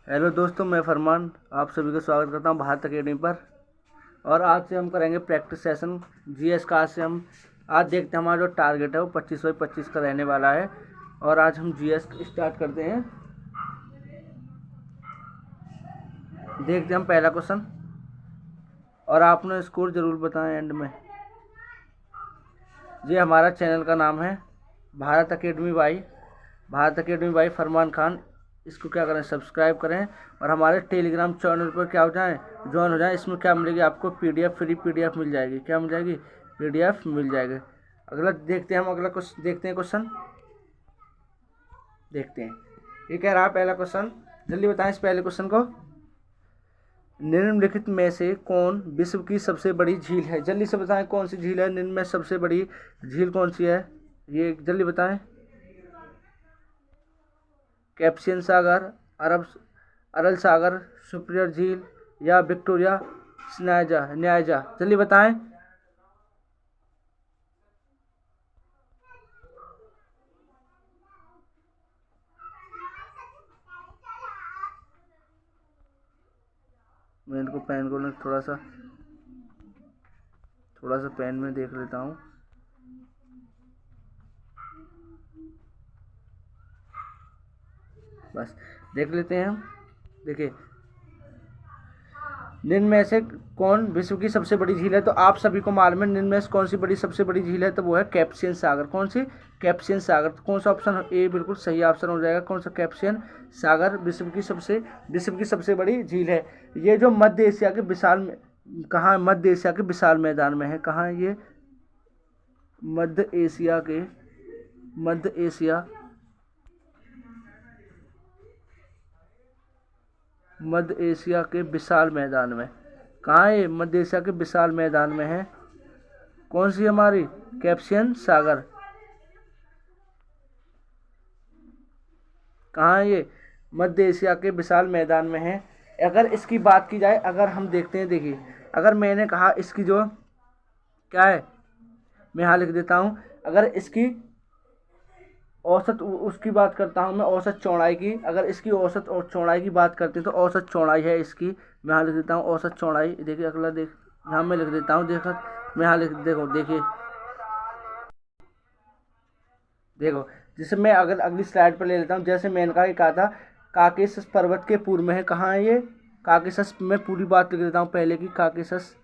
Hello दोस्तों, मैं फरमान आप सभी का स्वागत करता हूं भारत अकेडमी पर। और आज से हम करेंगे प्रैक्टिस सेशन जीएस का। आज से हम आज देखते हैं हमारा जो टारगेट है वो 25/25 का रहने वाला है। और आज हम जीएस स्टार्ट करते हैं। देखते हैं हम पहला क्वेश्चन, और आपने स्कोर जरूर बताएं एंड में। ये हमारा चैनल का नाम है भारत अकेडमी बाई फरमान खान। इसको क्या करें, सब्सक्राइब करें और हमारे टेलीग्राम चैनल पर क्या हो जाए, ज्वाइन हो जाए। इसमें क्या मिलेगी आपको, पीडीएफ, फ्री पीडीएफ मिल जाएगी। क्या मिल जाएगी? पीडीएफ मिल जाएगी। अगला देखते हैं हम, अगला क्वेश्चन देखते हैं। क्वेश्चन देखते हैं, ये कह रहा है पहला क्वेश्चन, जल्दी बताएं इस पहले क्वेश्चन को। निम्नलिखित में से कौन विश्व की सबसे बड़ी झील है? जल्दी से बताएं कौन सी झील है, निम्न में सबसे बड़ी झील कौन सी है, ये जल्दी बताएं। कैप्सियन सागर, अरल सागर, सुपिरियर झील या विक्टोरिया न्यायजा। जल्दी बताएं। मैं इनको पेन को थोड़ा सा पेन में देख लेता हूँ। बस देख लेते हैं हम। देखिए, निम्न में से कौन विश्व की सबसे बड़ी झील है? तो आप सभी को मालूम है निम्न में से कौन सी बड़ी सबसे बड़ी झील है, तो वो है कैप्सियन सागर। कौन सी? कैप्सियन सागर। तो कौन सा ऑप्शन ए बिल्कुल सही ऑप्शन हो जाएगा। कौन सा? कैप्सियन सागर विश्व की सबसे बड़ी झील है। ये जो मध्य एशिया के विशाल में, कहाँ? मध्य एशिया के विशाल मैदान में है। कहाँ है ये? मध्य एशिया के विशाल मैदान में। कहाँ है? मध्य एशिया के विशाल मैदान में है। कौन सी हमारी? कैप्सियन सागर। कहाँ है ये? मध्य एशिया के विशाल मैदान में है। अगर इसकी बात की जाए, अगर हम देखते हैं, देखिए, अगर मैंने कहा इसकी जो क्या है, मैं यहाँ लिख देता हूँ। अगर इसकी औसत, उसकी बात करता हूँ मैं, औसत चौड़ाई की। अगर इसकी औसत और चौड़ाई की बात करते हैं तो औसत चौड़ाई है इसकी, मैं यहाँ लिख देता हूँ औसत चौड़ाई। देखिए अगला यहाँ मैं लिख देता हूँ। देखो मैं यहाँ देखो, जैसे मैं अगर अगली स्लाइड पर ले लेता हूँ। जैसे मैंने कहा था काकेशस पर्वत के पूर्व में है। कहाँ है ये? काकेशस। मैं पूरी बात लिख देता हूँ पहले की। काकेशस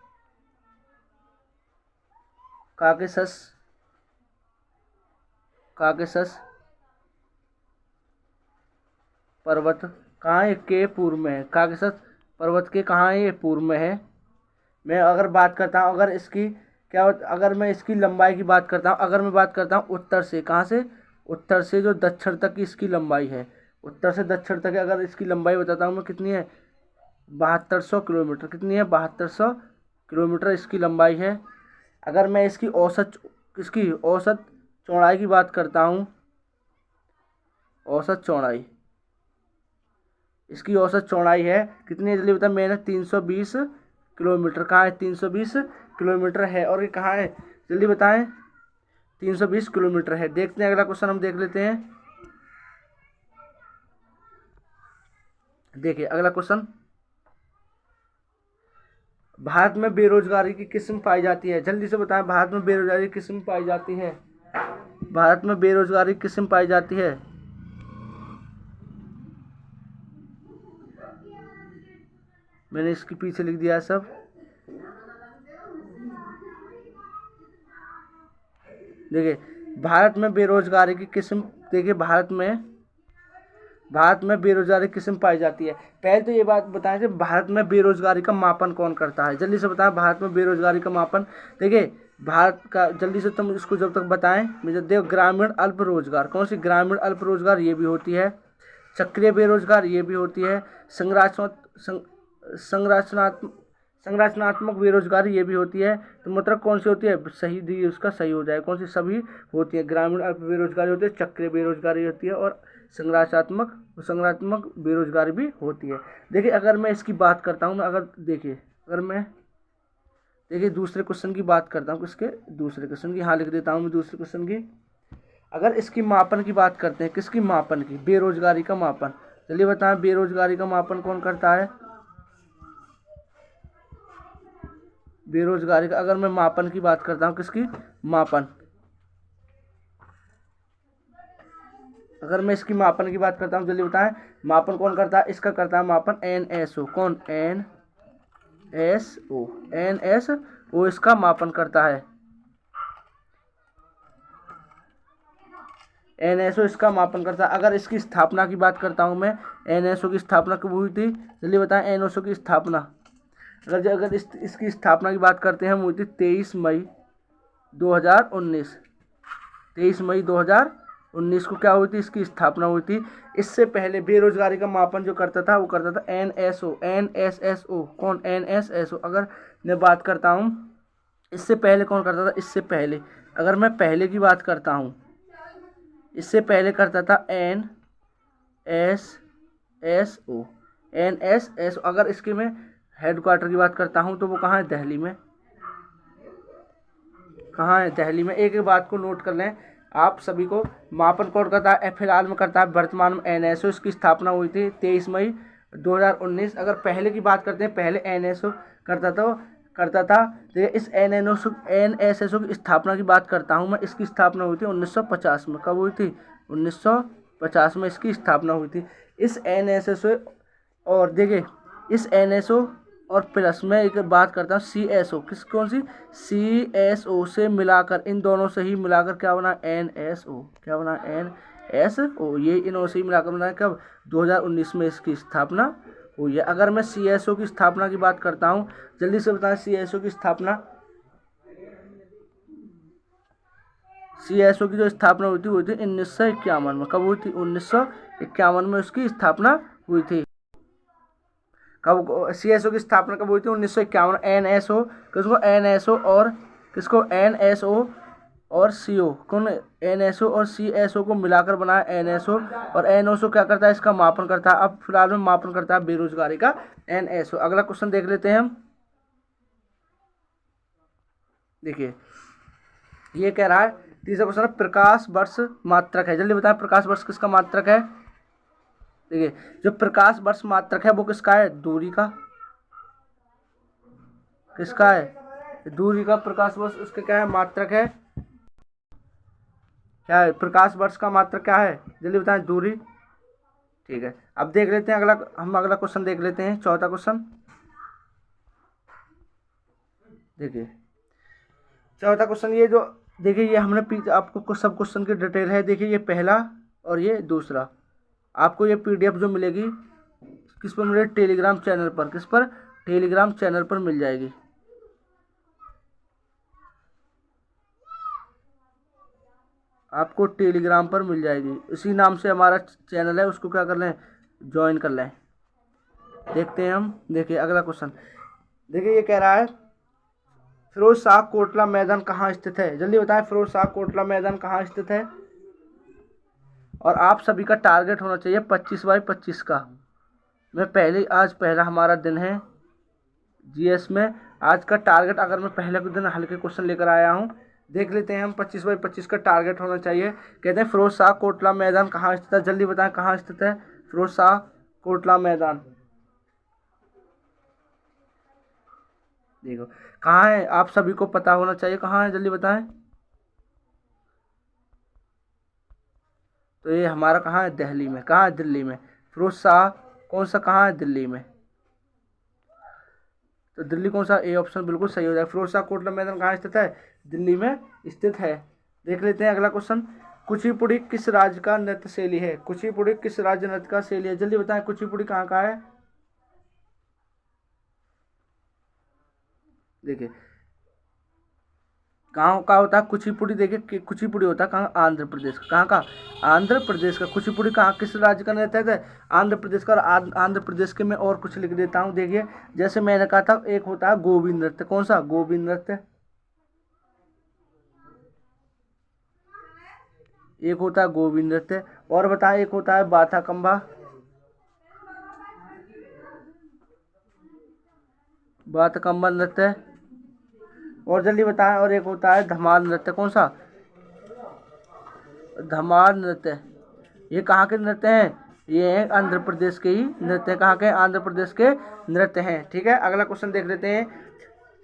पर्वत कहाँ है? के पूर्व में है। काकेशस पर्वत के कहाँ है? ये पूर्व में है। मैं अगर बात करता हूँ, अगर इसकी क्या, अगर मैं इसकी लंबाई की बात करता हूँ, अगर मैं बात करता हूँ उत्तर से, कहाँ से? उत्तर से जो दक्षिण तक की इसकी लंबाई है, उत्तर से दक्षिण तक अगर इसकी लंबाई बताता हूँ मैं, कितनी है? 7200 किलोमीटर। कितनी है? 7200 किलोमीटर इसकी लंबाई है। अगर मैं इसकी औसत चौड़ाई की बात करता हूँ, औसत चौड़ाई, इसकी औसत चौड़ाई है कितनी है? जल्दी बता। मैंने 320 किलोमीटर। कहाँ है? 320 किलोमीटर है। और ये कहाँ है? जल्दी बताएं। 320 किलोमीटर है। देखते हैं अगला क्वेश्चन, हम देख लेते हैं। देखिए अगला क्वेश्चन, भारत में बेरोजगारी की किस्म पाई जाती है? जल्दी से बताएं, भारत में बेरोजगारी की किस्म पाई जाती है? भारत में बेरोजगारी की किस्म पाई जाती है? मैंने इसके पीछे लिख दिया है सब। देखिए, भारत में बेरोजगारी की किस्म, देखिए भारत में बेरोजगारी की किस्म पाई जाती है। पहले तो ये बात बताएं कि भारत में बेरोजगारी का मापन कौन करता है? जल्दी से बताएं, भारत में बेरोजगारी का मापन। देखिए भारत का, जल्दी से तुम इसको जब तक बताएं मुझे। देखो, ग्रामीण अल्प रोजगार। कौन सी? ग्रामीण अल्प रोजगार, ये भी होती है। चक्रीय बेरोजगार, ये भी होती है। संरचनात्मक संरचनात्मक बेरोजगारी, ये भी होती है। तो मतलब कौन सी होती है? सही दी, उसका सही हो जाए। कौन सी? सभी होती है। ग्रामीण अल्प बेरोजगारी होती है, चक्रीय बेरोजगारी होती है, और संरचनात्मक बेरोजगारी भी होती है। देखिए अगर मैं इसकी बात करता हूँ, अगर मैं दूसरे क्वेश्चन की बात करता हूँ, किसके? दूसरे क्वेश्चन की। यहाँ लिख देता हूँ मैं दूसरे क्वेश्चन की। अगर इसकी मापन की बात करते हैं, किसकी? मापन की, बेरोजगारी का मापन। चलिए बताएं बेरोजगारी का मापन कौन करता है। बेरोजगारी का अगर मैं मापन की बात करता हूँ, किसकी मापन, अगर मैं इसकी मापन की बात करता हूँ, जल्दी बताएं मापन कौन करता है। इसका करता है मापन एनएसओ। कौन, एनएसओ, एनएसओ इसका मापन करता है। एनएसओ इसका मापन करता है। अगर इसकी स्थापना की बात करता हूँ मैं, एनएसओ की स्थापना कब हुई थी, जल्दी बताएं एनएसओ की स्थापना। अगर इसकी स्थापना की बात करते हैं, हुई थी 23 मई 2019। 23 मई 2019 को क्या हुई थी, इसकी स्थापना हुई थी। इससे पहले बेरोजगारी का मापन जो करता था वो करता था एनएसओ, एनएसएसओ। कौन, एनएसएसओ। अगर मैं बात करता हूँ इससे पहले कौन करता था, इससे पहले अगर मैं पहले की बात करता हूँ, इससे पहले करता था एनएसएसओ, एनएसएसओ। अगर इसके मैं हेडक्वार्टर की बात करता हूँ तो वो कहाँ है, दिल्ली में। कहाँ है, दिल्ली में। एक एक बात को नोट कर लें आप सभी को। मापन कौन करता है, फिलहाल में करता है वर्तमान में एनएसओ। इसकी स्थापना हुई थी 23 मई 2019। अगर पहले की बात करते हैं, पहले एनएसओ करता था तो इस एनएसएसओ की स्थापना की बात करता हूँ मैं। इसकी स्थापना हुई थी 1950 में। कब हुई थी, 1950 में इसकी स्थापना हुई थी। इस एनएसएसओ और देखिए इस एनएसओ और प्लस में एक बात करता हूँ सीएसओ, कौन सी, सीएसओ से मिलाकर, इन दोनों से ही मिलाकर क्या बना, एनएसओ। क्या बना, एनएसओ। ये इनों से ही मिलाकर बना कब, 2019 में इसकी स्थापना हुई है। अगर मैं सीएसओ की स्थापना की बात करता हूँ, जल्दी से बताएं सीएसओ की स्थापना। सीएसओ की जो स्थापना हुई थी 1951 में। कब हुई थी, 1951 में उसकी स्थापना हुई थी। कब सीएसओ की स्थापना कब हुई थी, 1951। एनएसओ किसको, एनएसओ और सीओ, कौन, एनएसओ और सीएसओ को मिलाकर बनाया एनएसओ। और एनएसओ क्या करता है, इसका मापन करता है। अब फिलहाल में मापन करता है बेरोजगारी का एनएसओ। अगला क्वेश्चन देख लेते हैं हम। देखिए ये कह रहा है, तीसरा क्वेश्चन है प्रकाश वर्ष मात्रक है। जल्दी बताएं प्रकाश वर्ष किसका मात्रक है। देखिए जो प्रकाश वर्ष मात्रक है वो किसका है, दूरी का। किसका है, दूरी का प्रकाश वर्ष उसके क्या है, मात्रक है। क्या है, प्रकाश वर्ष का मात्रक क्या है, जल्दी बताएं, दूरी। ठीक है, अब देख लेते हैं अगला क्वेश्चन देख लेते हैं, चौथा क्वेश्चन। देखिए चौथा क्वेश्चन, ये जो देखिए ये हमने आपको सब क्वेश्चन की डिटेल है। देखिए ये पहला और ये दूसरा। आपको ये पीडीएफ जो मिलेगी किस पर मिलेगी, टेलीग्राम चैनल पर। किस पर, टेलीग्राम चैनल पर मिल जाएगी। आपको टेलीग्राम पर मिल जाएगी, इसी नाम से हमारा चैनल है, उसको क्या कर लें, ज्वाइन कर लें। देखते हैं हम। देखिए अगला क्वेश्चन, देखिए ये कह रहा है फिरोज शाह कोटला मैदान कहाँ स्थित है। जल्दी बताएं फिरोज शाह कोटला मैदान कहाँ स्थित है। और आप सभी का टारगेट होना चाहिए 25/25 का। मैं आज पहला हमारा दिन है जीएस में। आज का टारगेट, अगर मैं पहले के दिन हल्के क्वेश्चन लेकर आया हूँ, देख लेते हैं हम। 25/25 का टारगेट होना चाहिए। कहते हैं फिरोज शाह कोटला मैदान कहाँ स्थित है। जल्दी बताएं कहाँ स्थित है फिरोज शाह कोटला मैदान। देखो कहाँ है, आप सभी को पता होना चाहिए कहाँ है, जल्दी बताएं। तो ये हमारा कहाँ है, दिल्ली में। कहाँ है, दिल्ली में। फिरोज शाह कौन सा कहाँ है, दिल्ली में। तो दिल्ली कौन सा, ए ऑप्शन बिल्कुल सही हो जाएगा। फिरोज शाह कोटला मैदान कहाँ स्थित है, दिल्ली में स्थित है। देख लेते हैं अगला क्वेश्चन, कुचिपुड़ी किस राज्य का नृत्य शैली है। कुचिपुड़ी किस राज्य नृत्य का शैली है, जल्दी बताएं कुचिपुड़ी कहाँ का है। देखिए कहाँ का होता है कुचिपुड़ी, देखिए कुचिपुड़ी होता है कहाँ, आंध्र प्रदेश का। कहाँ का, आंध्र प्रदेश का। कुचिपुड़ी कहाँ, किस राज्य का नृत्य है, आंध्र प्रदेश का। और आंध्र प्रदेश के मैं और कुछ लिख देता हूँ। देखिए जैसे मैंने कहा था, एक होता है गोविंद नृत्य। कौन सा, गोविंद नृत्य। एक होता है गोविंद नृत्य। और बताएं, एक होता है बाथा कम्बा, बाथा कम्बा नृत्य। और जल्दी बताएं, और एक होता है धमाल नृत्य। कौन सा, धमाल नृत्य। ये कहाँ के नृत्य हैं, ये है आंध्र प्रदेश के ही नृत्य। कहाँ के? आंध्र प्रदेश के नृत्य हैं। ठीक है, अगला क्वेश्चन देख लेते हैं।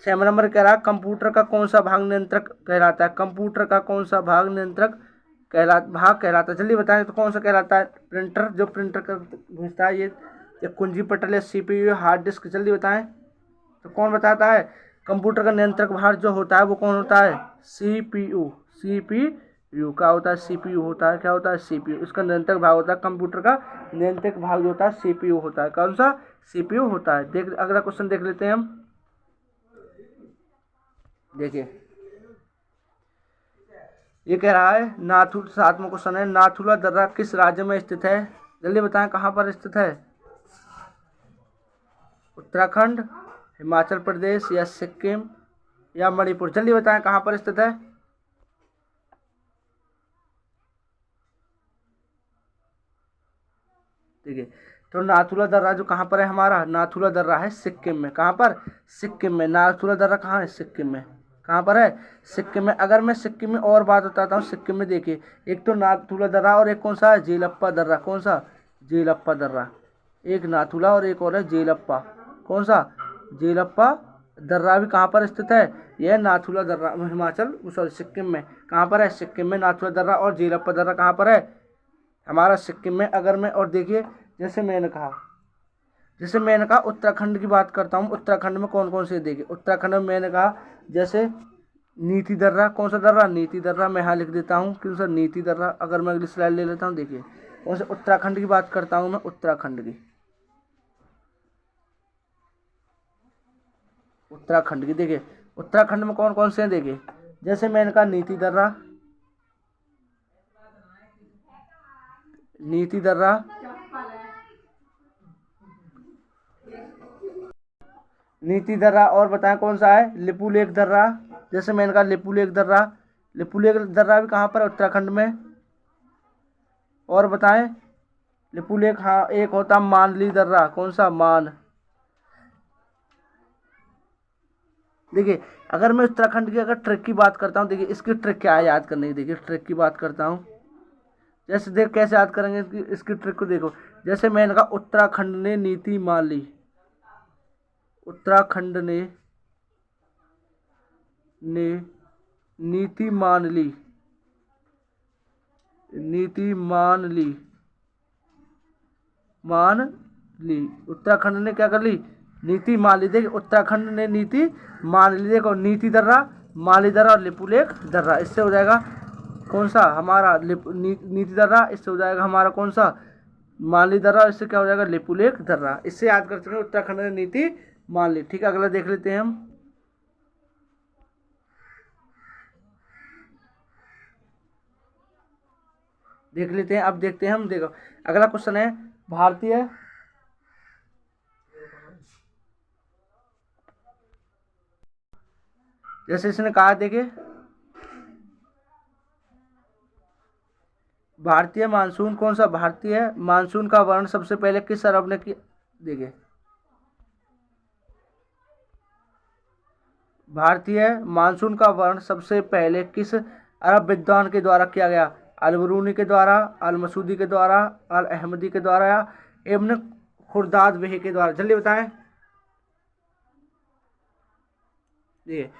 6 नंबर कह रहा है कंप्यूटर का कौन सा भाग नियंत्रक कहलाता है? कंप्यूटर का कौन सा भाग नियंत्रक कहलाता है? जल्दी बताएं तो कौन सा कहलाता है? प्रिंटर, जो प्रिंटर कर भेजता है, ये कुंजी पटल है, CPU, हार्ड डिस्क। जल्दी बताएं तो कौन बताता है? कंप्यूटर का नियंत्रक भाग जो होता है वो कौन होता है? CPU। CPU क्या होता है? CPU होता है। क्या होता है? CPU। इसका नियंत्रक भाग होता है। कंप्यूटर का नियंत्रक भाग जो होता है CPU होता है। कौन सा? CPU होता है। देख, अगला क्वेश्चन देख लेते हैं हम। देखिए, ये कह रहा है नाथुला, 7वां क्वेश्चन है, नाथुला दर्रा किस राज्य में स्थित है? जल्दी बताएं कहाँ पर स्थित है? उत्तराखंड, हिमाचल प्रदेश या सिक्किम या मणिपुर? जल्दी बताएं कहाँ पर स्थित है? ठीक है, तो नाथुला दर्रा जो कहाँ पर है हमारा? नाथुला दर्रा है सिक्किम में। कहाँ पर? सिक्किम में। नाथुला दर्रा कहाँ है? सिक्किम में। कहाँ पर है? सिक्किम में। अगर मैं सिक्किम में और बात बताता हूँ, सिक्किम में देखिए, एक तो नाथुला दर्रा और एक कौन सा है? जेलप्पा दर्रा। कौन सा? जेलप्पा दर्रा। एक नाथुला और एक और है जेलप्पा। कौन सा? जेलप्पा दर्रा भी कहाँ पर स्थित है? यह नाथुला दर्रा हिमाचल सॉरी सिक्किम में। कहाँ पर है? सिक्किम में। नाथुला दर्रा और जेलप्पा दर्रा कहाँ पर है? हमारा सिक्किम में। अगर मैं और देखिए, जैसे मैंने कहा उत्तराखंड की बात करता हूँ। उत्तराखंड में कौन कौन से? देखिए, उत्तराखंड में मैंने कहा जैसे नीति दर्रा। कौन सा दर्रा? नीति दर्रा। मैं यहाँ लिख देता हूँ क्यों सर? नीति दर्रा। अगर मैं अगली स्लाइड ले लेता हूँ, देखिए कौन से उत्तराखंड की बात करता हूँ मैं? उत्तराखंड की। देखिए, उत्तराखंड में कौन कौन से हैं? देखिए, जैसे मैंने कहा नीति दर्रा, और बताएं कौन सा है? लिपुलेख दर्रा। जैसे मैंने कहा लिपुलेख दर्रा भी कहाँ पर है? उत्तराखंड में। और बताएं लिपुलेख, हाँ, एक होता मानली दर्रा। कौन सा? मान। देखिए, अगर मैं उत्तराखंड की अगर ट्रिक की बात करता हूँ, देखिए इसकी ट्रिक क्या है याद करने की। देखिए ट्रिक की बात करता हूँ, जैसे देख कैसे याद करेंगे इसकी ट्रिक को। देखो, जैसे मैंने कहा उत्तराखंड ने नीति मान ली, उत्तराखंड ने नीति मान ली, उत्तराखंड ने क्या कर ली? नीति मान ली। देखिए, उत्तराखंड ने नीति मान ली। देखो, नीति दर्रा, माली दर्रा और लिपुलेख दर्रा। इससे हो जाएगा कौन सा? हमारा नीति दर्रा। इससे हो जाएगा हमारा कौन सा? माली दर्रा। इससे क्या हो जाएगा? लिपुलेख दर्रा। इससे याद कर सकते हैं उत्तराखंड ने नीति मान ली। ठीक है, अगला देख लेते हैं हम। अब देखते हैं हम। देखो, अगला क्वेश्चन है भारतीय जैसे इसने कहा, देखिए भारतीय मानसून कौन सा? भारतीय मानसून का वर्णन सबसे पहले किस अरब ने किया? देखिए, भारतीय मानसून का वर्णन सबसे पहले किस अरब विद्वान के द्वारा किया गया? अल-बरूनी के द्वारा, अल-मसूदी के द्वारा, अल-अहमदी के द्वारा या इब्न खुर्दाद बेह के द्वारा? जल्दी बताएं। ये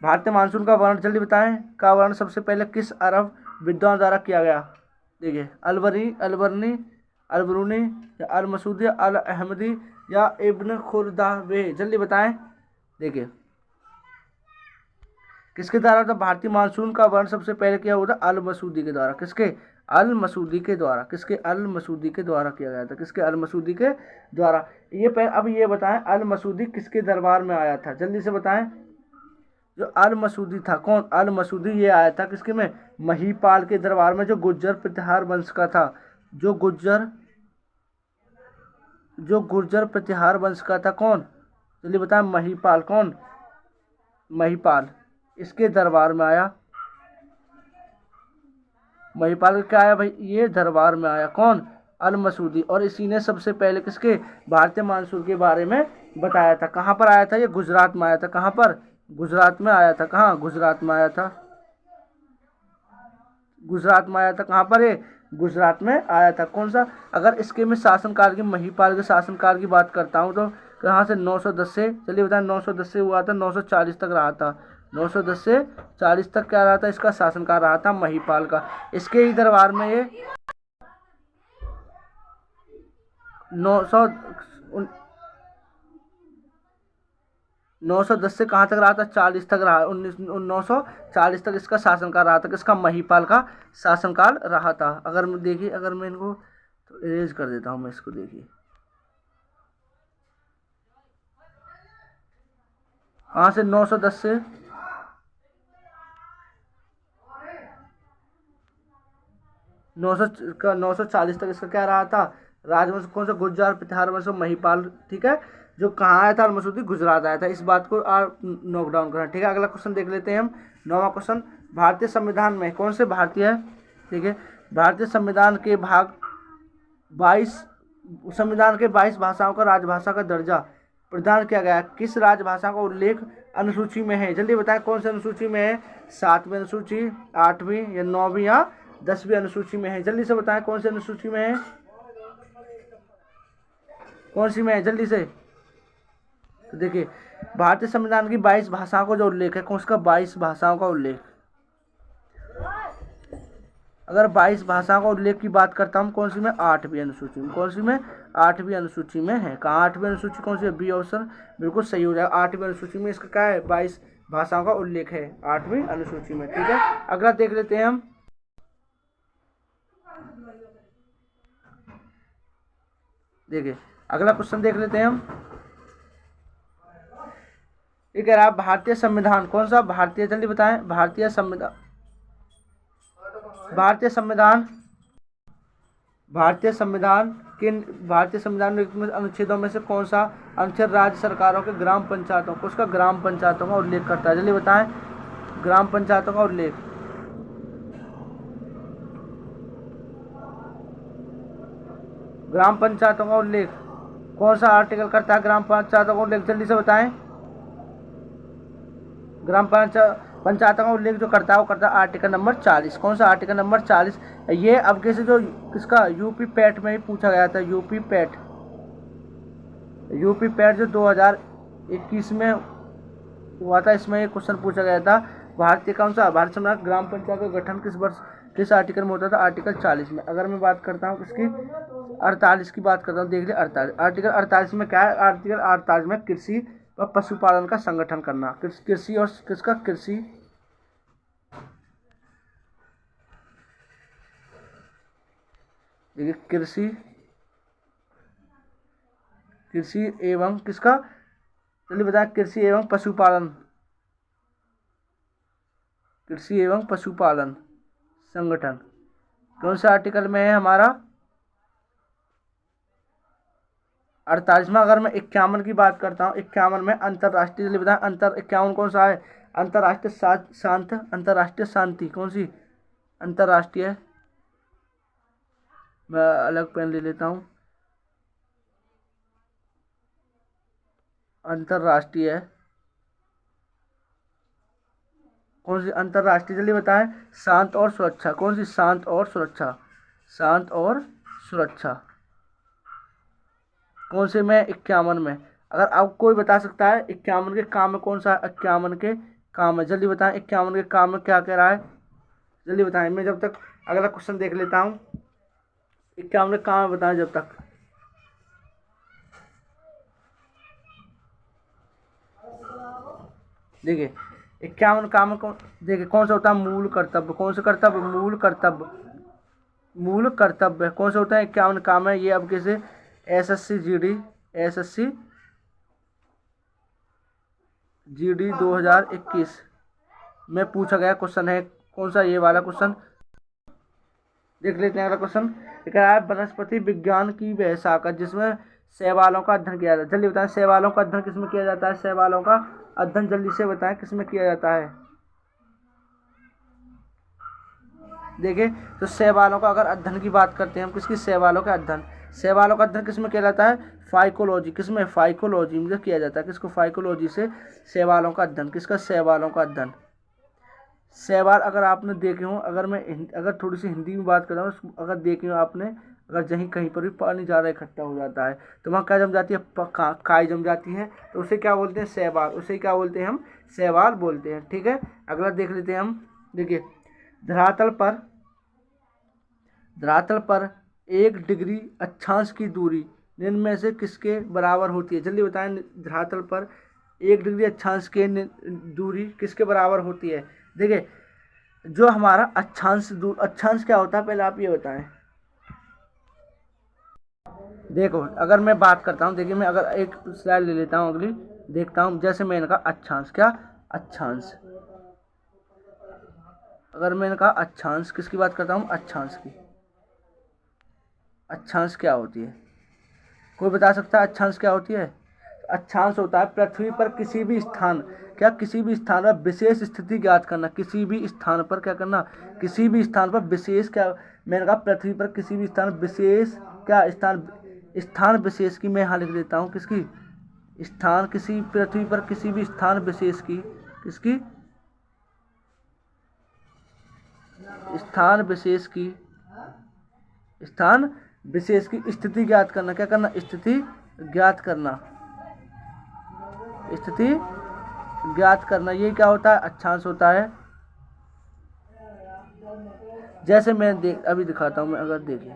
भारतीय मानसून का वर्णन, जल्दी बताएं, का वर्णन सबसे पहले किस अरब विद्वान द्वारा किया गया? देखिए, अल-बरूनी, या अल-मसूदी, अल-अहमदी या इब्न खुर्दाबेह? जल्दी बताएं। देखिए, किसके द्वारा था भारतीय मानसून का वर्णन सबसे पहले किया हुआ था? अल-मसूदी के द्वारा। किसके? अल-मसूदी के द्वारा। किसके? अल-मसूदी के द्वारा किया गया था। किसके? अल-मसूदी के द्वारा। अब ये बताएं, अल-मसूदी किसके दरबार में आया था? जल्दी से बताएं। जो अल-मसूदी था, कौन? अल-मसूदी ये आया था किसके में? महीपाल के दरबार में, जो गुर्जर प्रतिहार वंश का था। जो गुर्जर प्रतिहार वंश का था। कौन? जल्दी बताएं। महीपाल। कौन? महीपाल। इसके दरबार में आया। महीपाल क्या आया भाई? ये दरबार में आया। कौन? अल-मसूदी। और इसी ने सबसे पहले किसके? भारतीय मानसून के बारे में बताया था। कहाँ पर आया था? ये गुजरात में आया था। कहाँ पर? गुजरात में आया था। कहाँ? गुजरात में आया था। कहाँ पर? ये गुजरात में आया था। कौन सा? अगर इसके में शासनकाल की, महिपाल के शासनकाल की बात करता हूँ तो कहाँ से 910 से, चलिए बताएं, 910 से हुआ था, 940 तक रहा था। 910 से 40 तक क्या रहा था? इसका शासनकाल रहा था महिपाल का। इसके ही दरबार में ये 900 910 से कहाँ तक रहा था? 40 तक रहा। 940 तक इसका शासनकाल रहा था। किसका? महिपाल का शासनकाल रहा था। अगर मैं देखिए, अगर मैं इनको तो इरेज कर देता हूँ मैं इसको, देखिए कहाँ से 910 से 940 तक इसका क्या रहा था? राजवंश। कौन सा? गुर्जर प्रतिहार वंश महिपाल, ठीक है, जो कहाँ आया था? मसूदी, गुजरात आया था। इस बात को नोट डाउन करना, ठीक है। अगला क्वेश्चन देख लेते हैं हम, 9वां क्वेश्चन। भारतीय संविधान में कौन से भारतीय है? ठीक है, भारतीय संविधान के भाग 22, संविधान के 22 भाषाओं का राजभाषा का दर्जा प्रदान किया गया। किस राजभाषा का उल्लेख अनुसूची में है? जल्दी बताएं, कौन सी अनुसूची में है? 7वीं अनुसूची, 8वीं या 9वीं या 10वीं अनुसूची में है? जल्दी से बताएं कौन सी अनुसूची में है, कौन सी में है, जल्दी से। तो देखिए, भारतीय संविधान की 22 भाषाओं का जो उल्लेख है, कौन सा? 22 भाषाओं का उल्लेख। अगर 22 भाषाओं का उल्लेख की बात करता हूँ, कौन सी में? 8वीं अनुसूची में। कौन सी में? 8वीं अनुसूची में है। कहाँ 8वीं अनुसूची कौन सी है? बी ऑप्शन बिल्कुल सही हो जाएगा। 8वीं अनुसूची में इसका क्या है? 22 भाषाओं का उल्लेख है 8वीं अनुसूची में, ठीक है। अगला देख लेते हैं हम, देखिए अगला क्वेश्चन देख लेते हैं हम। ये कह रहा है भारतीय संविधान, कौन सा? भारतीय, जल्दी बताएं, भारतीय संविधान, भारतीय संविधान, भारतीय संविधान के, भारतीय संविधान में अनुच्छेदों में से कौन सा अनुच्छेद राज्य सरकारों के ग्राम पंचायतों को, उसका ग्राम पंचायतों का उल्लेख करता है? जल्दी बताएं, ग्राम पंचायतों का उल्लेख। ग्राम पंचायतों का उल्लेख कौन सा आर्टिकल करता है? ग्राम पंचायतों का उल्लेख, जल्दी से बताएं। ग्राम पंचायतों का उल्लेख जो करता है वो करता है आर्टिकल नंबर 40। कौन सा? Article number 40। ये अब कैसे, जो किसका यूपी पैट में ही पूछा गया था, यूपी पैट, यूपी पैट जो 2021 में हुआ था, इसमें एक क्वेश्चन पूछा गया था। भारतीय कौन सा? भारत संविधान ग्राम पंचायत का गठन किस वर्ष, किस आर्टिकल में होता था? आर्टिकल 40 में। अगर मैं बात करता हूँ किसकी? 48 की बात करता हूँ, देख लिया 48। आर्टिकल 48 में क्या है? आर्टिकल 48 में कृषि और पशुपालन का संगठन करना। कृषि और किसका? कृषि, देखिए कृषि, कृषि एवं किसका? चलिए बताएं, कृषि एवं पशुपालन, कृषि एवं पशुपालन संगठन कौन से आर्टिकल में है हमारा? 48 में। अगर मैं 51 की बात करता हूँ, 51 में अंतर्राष्ट्रीय, चलिए बताएं, 51 कौन सा है? अंतर्राष्ट्रीय शांत, अंतर्राष्ट्रीय शांति, कौन सी? अंतर्राष्ट्रीय, मैं अलग पेन ले लेता हूँ, अंतर्राष्ट्रीय कौन सी? अंतर्राष्ट्रीय, जल्दी बताएं, शांत और सुरक्षा, कौन सी? शांत और सुरक्षा, शांत और सुरक्षा कौन से में? 51 में। अगर आप कोई बता सकता है 51 के काम में कौन सा? 51 के काम में, जल्दी बताएं, 51 के काम में क्या कह रहा है? जल्दी बताएं, मैं जब तक अगला क्वेश्चन देख लेता हूँ। 51 के काम में बताएं जब तक। देखिए 51 काम कौन, देखिए कौन सा होता है? मूल कर्तव्य। कौन सा कर्तव्य? मूल कर्तव्य, मूल कर्तव्य कौन सा होता है? 51 काम है। ये अब कैसे? एसएससी जीडी, एसएससी जीडी 2021 में पूछा गया क्वेश्चन है। कौन सा? ये वाला क्वेश्चन देख लेते हैं। अगला क्वेश्चन कह रहा है वनस्पति विज्ञान की वह शाखा जिसमें शैवालों का अध्ययन किया जाता है। जल्दी बताएं, शैवालों का अध्ययन किसमें किया जाता है? शैवालों का अध्ययन जल्दी से बताएं किसमें किया जाता है? देखिए, तो शैवालों का अगर अध्ययन की बात करते हैं हम, किसकी? शैवालों का अध्ययन, शैवालों का अध्ययन किसमें किया जाता है? फाइकोलॉजी, किसमें? फाइकोलॉजी में किया जाता है। किसको? फाइकोलॉजी से शैवालों का अध्ययन, किसका? शैवालों का अध्ययन। शैवाल अगर आपने देखे हो, अगर मैं अगर थोड़ी सी हिंदी में बात कर रहा हूँ, अगर देखे हो आपने, अगर कहीं पर भी पानी ज़्यादा इकट्ठा हो जाता है तो वहाँ क्या जम जाती है, काई जम जाती है, तो उसे क्या बोलते हैं, शैवाल। उसे क्या बोलते हैं हम, शैवाल बोलते हैं। ठीक है, अगला देख लेते हैं हम। देखिए, धरातल पर 1 डिग्री अक्षांश की दूरी निम्न में से किसके बराबर होती है? जल्दी बताएं, धरातल पर 1 डिग्री अक्षांश के दूरी किसके बराबर होती है? देखिए, जो हमारा अक्षांश क्या होता है, पहले आप ये बताएं। देखो, अगर मैं बात करता हूँ, देखिए मैं अगर एक स्लाइड ले लेता हूँ अगली, देखता हूँ। जैसे मैंने कहा अक्षांश, क्या अक्षांश, अगर मैंने कहा अक्षांश, किसकी बात करता हूँ, अक्षांश की। अक्षांश क्या होती है, कोई बता सकता है अक्षांश क्या होती है? अक्षांश होता है पृथ्वी पर किसी भी स्थान, क्या किसी भी स्थान पर विशेष स्थिति ज्ञात करना। किसी भी स्थान पर क्या करना, किसी भी स्थान पर विशेष, क्या मैंने कहा पृथ्वी पर किसी भी स्थान विशेष, क्या स्थान विशेष की मैं यहाँ लिख देता हूँ, किसकी, स्थान, किसी पृथ्वी पर किसी भी स्थान विशेष की, किसकी, स्थान विशेष की, स्थान विशेष की स्थिति ज्ञात करना। क्या करना, स्थिति ज्ञात करना, स्थिति ज्ञात करना। ये क्या होता है, अक्षांश होता है। जैसे मैं अभी दिखाता हूँ मैं, अगर देखिए,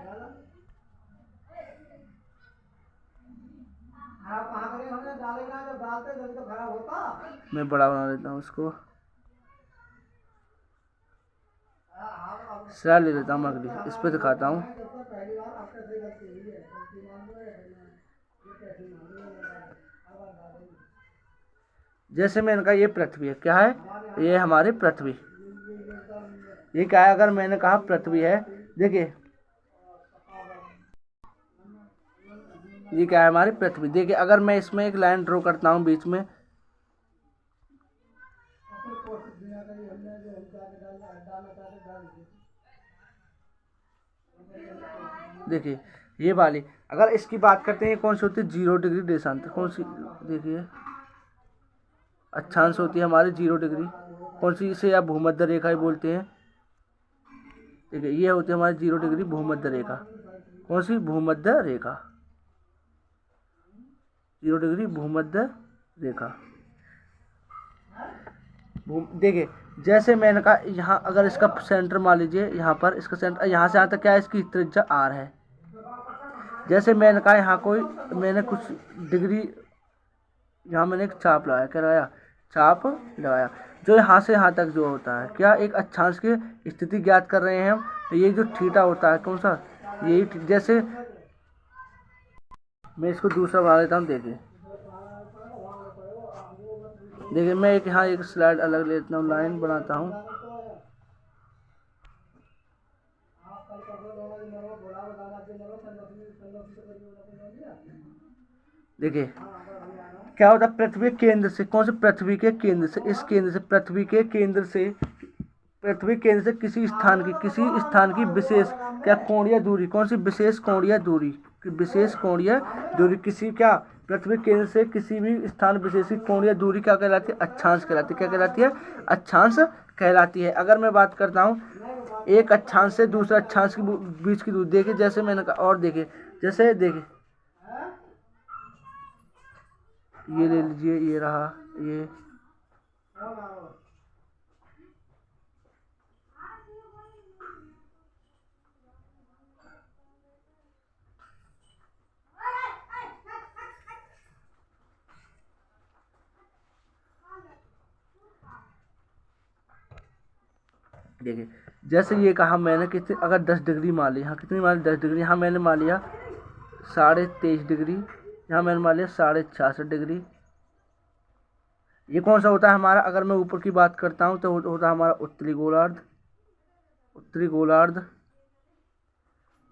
मैं बड़ा बना लेता हूँ उसको, सरा ले लेता हूँ अगली, इस पर दिखाता हूँ। जैसे मैंने कहा ये पृथ्वी है, क्या है, ये हमारी पृथ्वी, ये क्या है, अगर मैंने कहा पृथ्वी है, देखिए ये क्या है, हमारी पृथ्वी। देखिए, अगर मैं इसमें एक लाइन ड्रॉ करता हूँ बीच में, देखिए ये वाली, अगर इसकी बात करते हैं, कौन सी होती है, 0 डिग्री देशांतर, कौन सी, देखिए अक्षांश होती है हमारी 0 डिग्री, कौन सी, इसे या भूमध्य रेखा ही बोलते हैं। ठीक है, ये होती है हमारी 0 डिग्री भूमध्य रेखा, कौन सी, भूमध्य रेखा, 0 डिग्री भूमध्य रेखा। देखिए, जैसे मैंने कहा यहाँ, अगर इसका सेंटर मान लीजिए, यहाँ पर इसका सेंटर, यहाँ से यहाँ तक क्या है, इसकी त्रिज्या r है। जैसे मैंने कहा यहाँ कोई, मैंने कुछ डिग्री, यहाँ मैंने एक चाप लगाया, क्या लगाया, चाप लगाया, जो यहाँ से यहाँ तक जो होता है, क्या एक अक्षांश की स्थिति ज्ञात कर रहे हैं हम, तो ये जो थीटा होता है, कौन सा, यही। जैसे मैं इसको दूसरा बना लेता हूँ। देखिए देखिए, मैं एक यहाँ एक स्लाइड अलग लेता हूँ, लाइन बनाता हूँ। देखिए क्या होता है, पृथ्वी केंद्र से, कौन से, पृथ्वी के केंद्र से, इस केंद्र से, पृथ्वी के केंद्र से, पृथ्वी केंद्र से किसी स्थान की विशेष, क्या कोणीय दूरी, कौन सी, विशेष कोणीय दूरी, विशेष कोणीय दूरी, किसी, क्या पृथ्वी केंद्र से किसी भी स्थान विशेष की कोणीय दूरी क्या कहलाती है, अक्षांश कहलाती है। क्या कहलाती है, अक्षांश कहलाती है। अगर मैं बात करता हूँ एक अक्षांश से दूसरे अक्षांश के बीच की दूरी, देखिए जैसे मैंने कहा, और देखिए, जैसे देखिए ये ले लीजिए, ये रहा, ये देखिए, जैसे ये कहा मैंने, कितने, अगर 10 डिग्री मान ली, यहाँ कितनी मान ली, 10 डिग्री, यहाँ मैंने मान लिया 23.5 डिग्री, यहाँ मैंने मान लिया 66.5 डिग्री। ये कौन सा होता है हमारा, अगर मैं ऊपर की बात करता हूँ तो होता है हमारा उत्तरी गोलार्ध, उत्तरी गोलार्ध।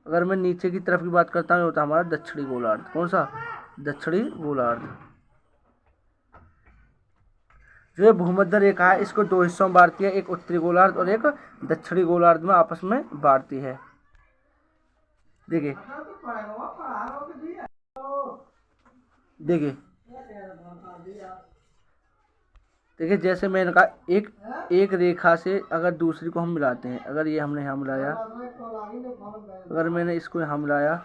अगर मैं नीचे की तरफ की बात करता हूँ होता है हमारा दक्षिणी गोलार्ध, कौन सा, दक्षिणी गोलार्ध। जो ये भूमध्य रेखा है, इसको 2 हिस्सों में बांटती है, एक उत्तरी गोलार्ध और एक दक्षिणी गोलार्ध में आपस में बांटती है। देखिए देखिए देखिए जैसे मैंने कहा एक एक रेखा से अगर दूसरी को हम मिलाते हैं, अगर ये हमने यहाँ मिलाया, अगर मैंने इसको यहाँ मिलाया,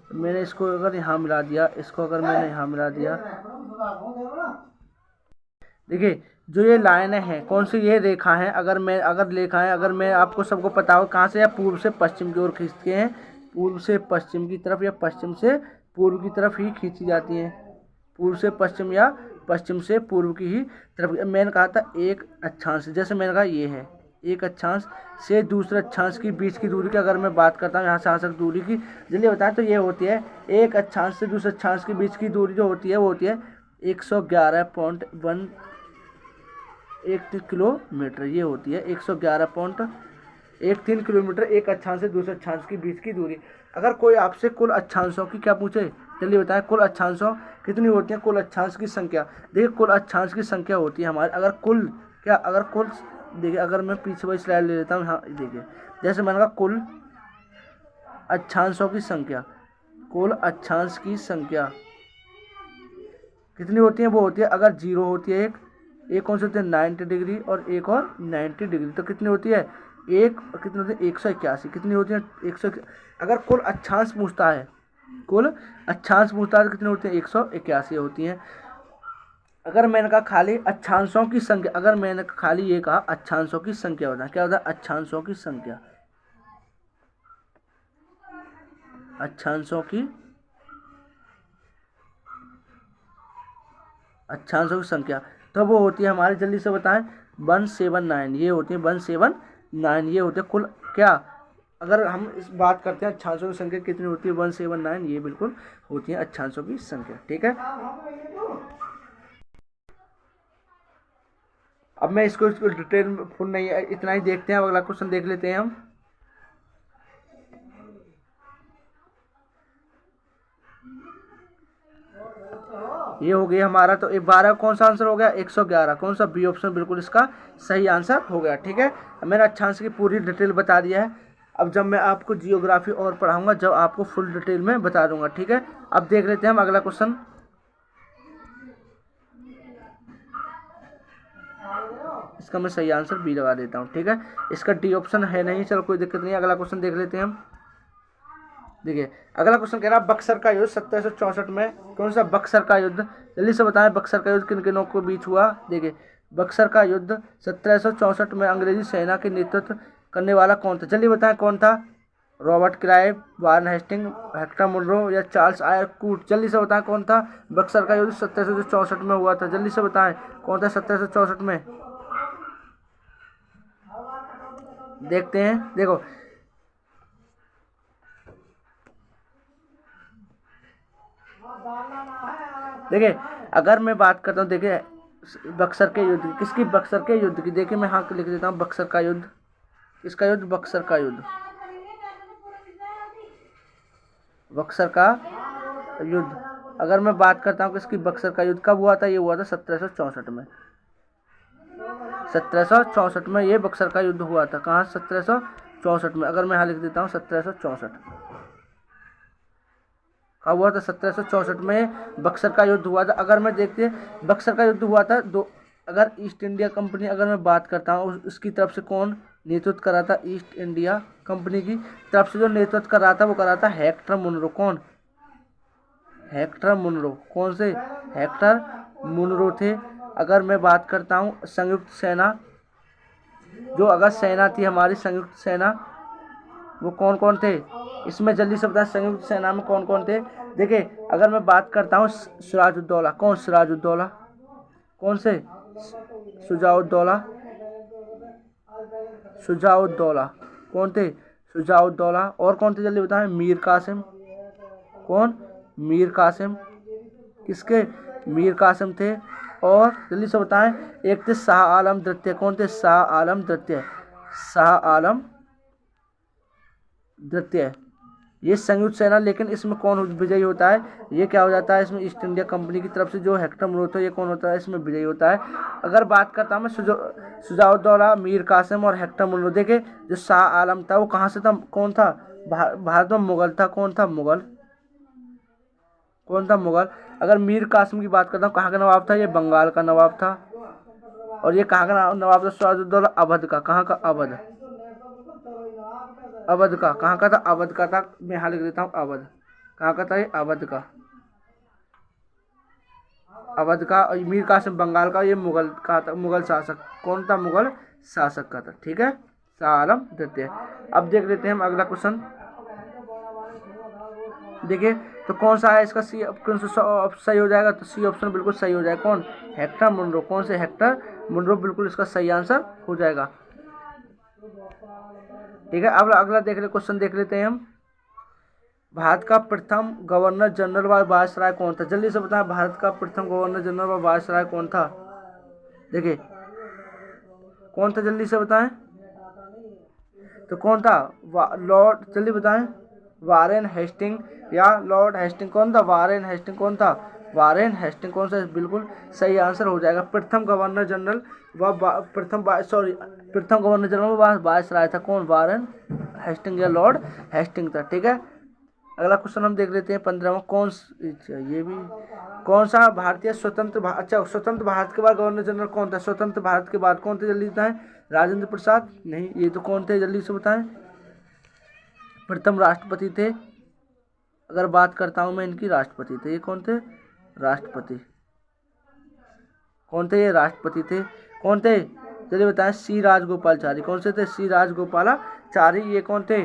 मैंने इसको अगर यहाँ मिला दिया, इसको अगर मैंने यहाँ मिला दिया, देखिए जो ये लाइनें हैं कौन सी, ये रेखा है, अगर रेखा है, अगर मैं आपको सबको पता हो कहाँ से, या पूर्व से पश्चिम की ओर खींचते हैं, पूर्व से पश्चिम की तरफ या पश्चिम से पूर्व की तरफ ही खींची जाती हैं, पूर्व से पश्चिम या पश्चिम से पूर्व की ही तरफ। मैंने कहा था एक अक्षांश, जैसे मैंने कहा ये है एक अक्षांश से दूसरे अक्षांश की बीच की दूरी की अगर मैं बात करता हूँ, यहाँ से यहाँ तक दूरी की जल्दी बताएं, तो ये होती है एक अक्षांश से दूसरे अक्षांश के बीच की दूरी जो होती है वो होती है 111.13 किलोमीटर। ये होती है 111.13 किलोमीटर एक अक्षांश से दूसरे अक्षांश के बीच की दूरी। अगर कोई आपसे कुल अक्षांशों की क्या पूछे, जल्दी बताएं कुल अक्षांशों कितनी होती है, कुल अक्षांश की संख्या। देखिए कुल अक्षांश की संख्या होती है हमारे, अगर कुल देखिए अगर मैं पीछे वाली स्लाइड ले लेता हूँ, हाँ देखिए जैसे मैंने कहा कुल अक्षांशों की संख्या, कुल अक्षांश की संख्या कितनी होती है, वो होती है अगर 0 होती है एक कौन सी होती है 90 डिग्री और एक और 90 डिग्री, तो कितनी होती है कितनी होती है 181, कितनी होती है 100। अगर कुल अक्षांश पूछता है तो कितनी होती है 181 होती हैं। अगर मैंने कहा खाली अक्षांशों की संख्या, अगर मैंने खाली ये कहा अक्षांशों की संख्या होता है, क्या होता है अक्षांशों की संख्या, अक्षांशों की संख्या, तो वो होती है हमारे, जल्दी से बताएं 179, ये होती है 179, ये होते हैं कुल क्या, अगर हम इस बात करते हैं अक्षांशों की संख्या कितनी होती है 179, ये बिल्कुल होती है अक्षांशों की संख्या। ठीक है, अब मैं इसको डिटेल में फुल नहीं, इतना ही देखते हैं, अगला क्वेश्चन देख लेते हैं हम। ये हो गया हमारा, तो 12 कौन सा आंसर हो गया 111, कौन सा बी ऑप्शन बिल्कुल इसका सही आंसर हो गया। ठीक है, मैंने अक्षांश की पूरी डिटेल बता दिया है, अब जब मैं आपको जियोग्राफी और पढ़ाऊंगा जब आपको फुल डिटेल में बता दूंगा। ठीक है, अब देख लेते हैं हम अगला क्वेश्चन। इसका मैं सही आंसर बी लगा देता हूँ। ठीक है, इसका डी ऑप्शन है नहीं, चलो कोई दिक्कत नहीं, अगला क्वेश्चन देख लेते हैं हम। देखिए अगला क्वेश्चन कह रहा है बक्सर का युद्ध 1764 में, कौन सा बक्सर का युद्ध, जल्दी से बताएं बक्सर का युद्ध किन किनों के बीच हुआ। देखिए बक्सर का युद्ध 1764 में अंग्रेजी सेना के नेतृत्व करने वाला कौन था, जल्दी बताएं कौन था, Robert Clive, Warren Hastings, Hector Munro या चार्ल्स आयर कूट, जल्दी से बताएं कौन था। बक्सर का युद्ध 1764 में हुआ था, जल्दी से बताएं कौन था 1764 में। देखते हैं, देखो देखिए अगर मैं बात करता हूँ, देखिए बक्सर के युद्ध किसकी, बक्सर के युद्ध की, देखिए मैं हाँ लिख देता हूँ बक्सर का युद्ध, इसका युद्ध बक्सर का युद्ध, बक्सर का युद्ध। अगर मैं बात करता हूँ किसकी, बक्सर का युद्ध कब हुआ था, ये हुआ था 1764 में, 1764 में ये बक्सर का युद्ध हुआ था। कहाँ 1764 में, अगर मैं यहाँ लिख देता हूँ 1764 कब हुआ था, 1764 में बक्सर का युद्ध हुआ था। अगर मैं देखते हैं बक्सर का युद्ध हुआ था दो, अगर ईस्ट इंडिया कंपनी अगर मैं बात करता हूँ उसकी तरफ से कौन नेतृत्व कर रहा था, ईस्ट इंडिया कंपनी की तरफ से जो नेतृत्व कर रहा था वो कर रहा था हेक्टर मुनरो, कौन हेक्टर मुनरो, कौन से हेक्टर मुनरो थे। अगर मैं बात करता हूँ संयुक्त सेना, जो अगर सेना थी हमारी संयुक्त सेना, वो कौन कौन थे इसमें, जल्दी से बताएं संयुक्त सेना में कौन कौन थे। देखिए अगर मैं बात करता हूँ सिराजुद्दौला, कौन सिराजुद्दौला, कौन से शुजाउद्दौला, शुजाउद्दौला कौन थे शुजाउद्दौला, और कौन थे जल्दी बताएं मीर कासिम, कौन मीर कासिम, किसके मीर कासिम थे। और जल्दी से बताएं एक थे शाह आलम द्वितीय, कौन थे शाह आलम द्वितीय, शाह आलम द्वितीय। ये संयुक्त सेना, लेकिन इसमें कौन विजयी होता है, ये क्या हो जाता है इसमें ईस्ट इंडिया कंपनी की तरफ से जो हेक्टर मुनरो था ये कौन होता है इसमें विजयी होता है। अगर बात करता हूँ मैं शुजाउद्दौला, मीर कासिम और हेक्टर मुनरो, देखे जो शाह आलम था वो कहाँ से था, कौन था भारत में मुगल था, कौन था मुगल, कौन था मुगल। अगर मीर कासिम की बात करता हूँ, कहाँ का नवाब था, ये बंगाल का नवाब था। और ये कहाँ का नवाब था, सिराजुद्दौला अवध का। कहाँ का, अवध। अवध का, कहाँ का था, अवध का था। मैं यहाँ लिख देता हूँ अवध, कहाँ का था ये, अवध का, अवध का। और मीर कासिम बंगाल का, ये मुगल का था, मुगल शासक। कौन था, मुगल शासक का था। ठीक है, शाह आलम द्वितीय। अब देख लेते हैं हम अगला क्वेश्चन। देखिए तो कौन सा है इसका, सी कौन सा सही हो जाएगा, तो सी ऑप्शन बिल्कुल सही हो जाएगा। कौन, हेक्टर मुनरो। कौन से, हेक्टर मुनरो, बिल्कुल इसका सही आंसर हो जाएगा। ठीक है, अब अगला देख ले, क्वेश्चन देख लेते हैं हम। भारत का प्रथम गवर्नर जनरल व वायसराय कौन था, जल्दी से बताएं। भारत का प्रथम गवर्नर जनरल व वायसराय कौन था, देखिए कौन था, जल्दी से बताएं। तो कौन था, लॉर्ड, जल्दी बताएं। वारेन हेस्टिंग या लॉर्ड हेस्टिंग, कौन था, वारेन हेस्टिंग। कौन था, वारेन हेस्टिंग। कौन सा, बिल्कुल सही आंसर हो जाएगा। प्रथम गवर्नर जनरल व प्रथम गवर्नर जनरल व वायसराय था कौन, वारेन हेस्टिंग या लॉर्ड हेस्टिंग था। ठीक है, अगला क्वेश्चन हम देख लेते हैं 15वां। ये भी कौन सा भारतीय स्वतंत्र अच्छा, स्वतंत्र भारत के बाद गवर्नर जनरल कौन था, स्वतंत्र भारत के बाद कौन थे, जल्दी बताएं। राजेंद्र प्रसाद, नहीं, ये तो कौन थे, जल्दी से बताएं। प्रथम राष्ट्रपति थे, अगर बात करता हूं मैं इनकी, राष्ट्रपति थे। ये कौन थे, राष्ट्रपति। कौन थे ये, राष्ट्रपति थे। कौन थे, चलिए बताएं। सी राजगोपालचारी। कौन से थे, सी राजगोपालाचारी। ये कौन थे,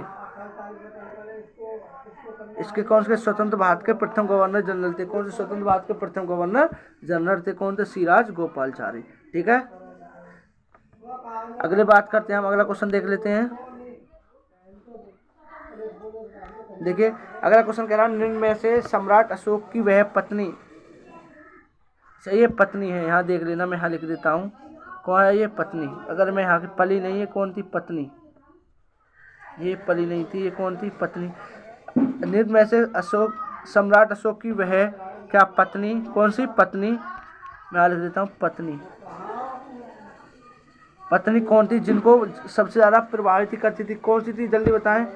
इसके कौन से स्वतंत्र भारत के प्रथम गवर्नर जनरल थे। कौन से स्वतंत्र भारत के प्रथम गवर्नर जनरल थे, कौन थे, सी राजगोपालचारी। ठीक है, अगले बात करते हैं हम, अगला क्वेश्चन देख लेते हैं। देखिए अगला क्वेश्चन कह रहा है, निम्न में से सम्राट अशोक की वह पत्नी, सही है, पत्नी है, यहाँ देख लेना, मैं यहाँ लिख देता हूँ। कौन है ये, पत्नी। अगर मैं यहाँ की, पली नहीं है, कौन थी, पत्नी। ये पली नहीं थी, ये कौन थी, पत्नी। निम्न में से सम्राट अशोक की वह क्या पत्नी, कौन सी पत्नी, मैं लिख देता हूँ पत्नी। पत्नी कौन थी जिनको सबसे ज्यादा प्रभावित करती थी, कौन सी थी, जल्दी बताएं।